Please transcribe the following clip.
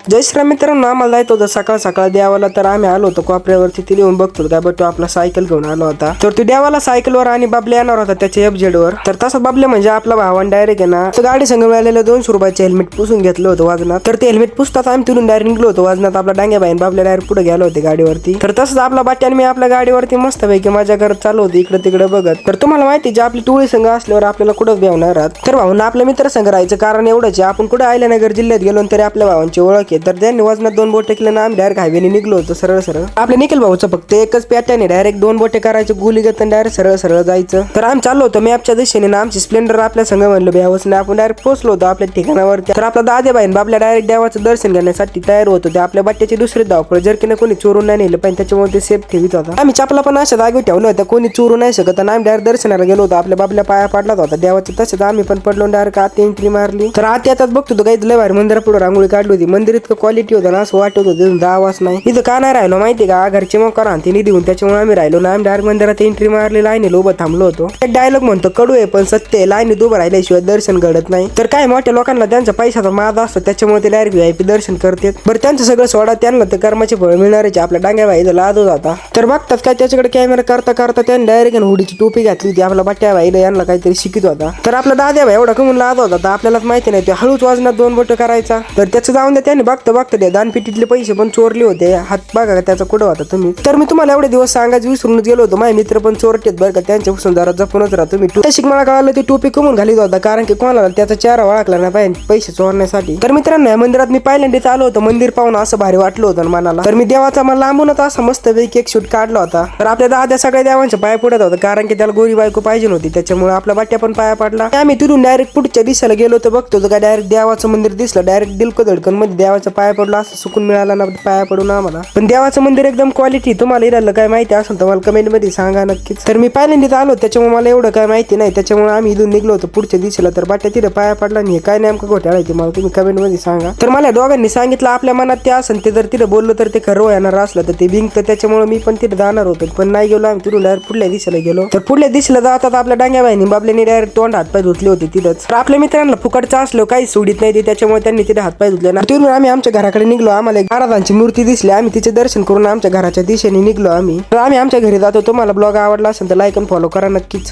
जय श्रीराम मित्रांनो, आम्हाला जायचं होतं सकाळ सकाळ देवाला. तर आम्ही आलो होतो कोपऱ्यावरती. तिथे येऊन बघतो काय बघतो आपला सायकल घेऊन आला होता. तर तो देवाला सायकलवर आणि बाबले येणार होता त्याच्या FZ वर. तर तसा बाबले म्हणजे आपला भावान डायरेक्ट आहे ना गाडी संग मिळालेलं 200 रुपयाचे हेल्मेट पुसून घेतलं होतं वाजनात. तर ते हेल्मेट पुसतात आम्ही तिथून डायरेक्ट निघलो होतो वाजनात. आपला डांग्या बाईन बाबले डायरेक्ट पुढे गेलो होते गाडीवरती. तर तसंच आपला बाट्याने मी आपल्या गाडीवरती मस्त पैकी मजा करत चालू होती इकडे तिकडे बघत. तर तुम्हाला माहिती जे आपली टोळी संघ असल्यावर आपल्याला कुठं भेवणार राहत. तर भाऊन आपल्या मित्र संघ राहायचं कारण एवढंच आपण कुठे अहिल्यानगर जिल्ह्यात गेलो तरी आपल्या भावांची ओळख आहे. तर त्यांनी वजनात 2 बोटे केले ना आम्ही डायरेक्ट हायवेने निघलो होतो सरळ सरळ. आपल्या निखिल भाऊचं फक्त एकच पॅटर्न आहे, डायरेक्ट 2 बोटे करायचे गुली घेत डायरेक्ट सरळ सरळ जायचं. तर आम्ही चाललो होतो मॅपच्या दिशेने ना आमची स्प्लेंडर आपल्या संघ म्हणलं भ्यावच नाही. आपण डायरेक्ट पोहोचलो होतो आपल्या ठिकाणावरती. तर आपला दादे बाईन बाबल्या डायरेक्ट देवाचं दर्शन घेण्यासाठी तयार होत होते. आपल्या बट्ट्याची दुसरी धावपळ जर की कोणी चोरून नाही नेलं पाहिजे त्याच्यामुळे ते सेफ ठेवीत होता. आम्ही चपला पण अशा जागी ठेवलं होतं कोणी चोरू नाही शकत. आणि आम्ही डायरेक्ट दर्शनाला गेलो होतो. आपल्या बाबल्या पाया पाडला होता देवाचं. तसंच आम्ही पण पडलो डायरेक्ट आत एंट्री मारली. तर आत येतात बघतो काही लय भारी मंदिरा पुढे रांगोळी काढली होती. मंदिर इतकं क्वालिटी होतं ना असं वाटत होतं आवाज नाही. इथं का नाही राहिलो माहिती का, घरचे मग करा ते निधी होऊन त्याच्यामुळे आम्ही राहिलो ना. आम्ही डायरेक्ट मंदिरात एंट्री मारली, लाईनीला उभं थांबलो होतो. एक डायलॉग म्हणतो कडू आहे पण सत्य आहे, लाईनीत उभं राहिल्याशिवाय दर्शन घडत नाही. तर काय मोठ्या लोकांना त्यांचा पैशाचा माद असतो त्याच्यामुळे ते डायरेक्ट VIP दर्शन करतात. बरं त्यांचं सगळं सोडा, त्यांना ते कर्माचे फळ मिळणारच. आपल्या डांग्या भाईला लादो जाता. तर बघतात काय त्याच्याकडे कॅमेरा करता करता त्यांनी डायरेक्ट हुडीची टोपी घातली होती. आपला बट्ट्या भाईला यांना काहीतरी शिकित होता. तर आपला दाद्या भाई एवढा कमून लाद होता तर आपल्याला माहिती नाही ते हळूच वाजनात 2 बोट करायचा. तर त्याचं जाऊन द्या त्यांनी बघता बघता ते दानपेटीतले पैसे पण चोरले होते. हात बघा त्याचा कुठं होता तुम्ही. तर मी तुम्हाला एवढे दिवस सांगायचं विसरूनच गेलो होतो. माझे मित्र पण चोरटेत बरं का, त्यांच्यापासून जरा जपूनच राहा तुम्ही. तशी मला कळालं ती टोपी कमून घालीत होता कारण की कोणाला त्याचा चेहरा ओळखला नाही पाहिजे पैसे चोरण्यासाठी. तर मित्रांनो या मंदिरात मी पहिल्यांदाच आलो होतो. मंदिर पाहून असं भारी वाटलं होतं मनाला. तर मी देवाचा मला लांबूनच असा मस्त पैकी एक शूट काढला होता. तर आपल्या दाद्या सगळ्या देवांच्या पाया पडत होता कारण की त्याला गोरी बायको पाहिजे होती त्याच्यामुळे आपला बाट्या पण पाया पडला. आम्ही तिथून डायरेक्ट पुढच्या दिशेला गेलो तर बघतो का डायरेक्ट देवाचं मंदिर दिसलं. डायरेक्ट दिलको धडकन मध्ये देवाचा पाया पडला असं सुकून मिळाला ना पाया पडून आम्हाला. पण देवाचं मंदिर एकदम क्वालिटी. तुम्हाला इरायला काय माहिती असेल तर मला कमेंट मध्ये सांगा नक्कीच. तर मी पहिल्यांदाच आलो त्याच्यामुळे मला एवढं काय माहिती नाही त्याच्यामुळे आम्ही इथून निघलो होतो पुढच्या दिशेला. तर बाट्या तिथे पाया पडला नाही काय नेमकं घोटाळा आहे ते मला तुम्ही कमेंट मध्ये सांगा. तर मला दोघांनी सांगितलं आपल्या मनात ते असेल ते जर तिथे बोललो तर ते खरं येणार असलं तर ते भिंगतं त्याच्यामुळे मी पण तिथे जाणार होतो पण नाही गेलो. आम्ही तिथून डायरेक्ट पुढल्या दिशेला गेलो. तर पुढल्या दिशेला जातात आपल्या डांग्या बाईनी बाबल्याने डायरेक्ट तोंड हातपाय धुतले होते तिथंच. तर आपल्या मित्रांना फुकटचं असलो काही सोडित नाही ते त्याच्यामुळे त्यांनी तिथे हातपाय धुतले ना. तिथून आम्ही आमच्या घराकडे निघलो. आम्हाला महाराजांची मूर्ती दिसली. आम्ही तिचे दर्शन करून आमच्या घराच्या दिशेने निघलो आम्ही. तर आम्ही आमच्या घरी जातो. तुम्हाला ब्लॉग आवडला असेल तर लाईक आणि फॉलो करा नक्कीच.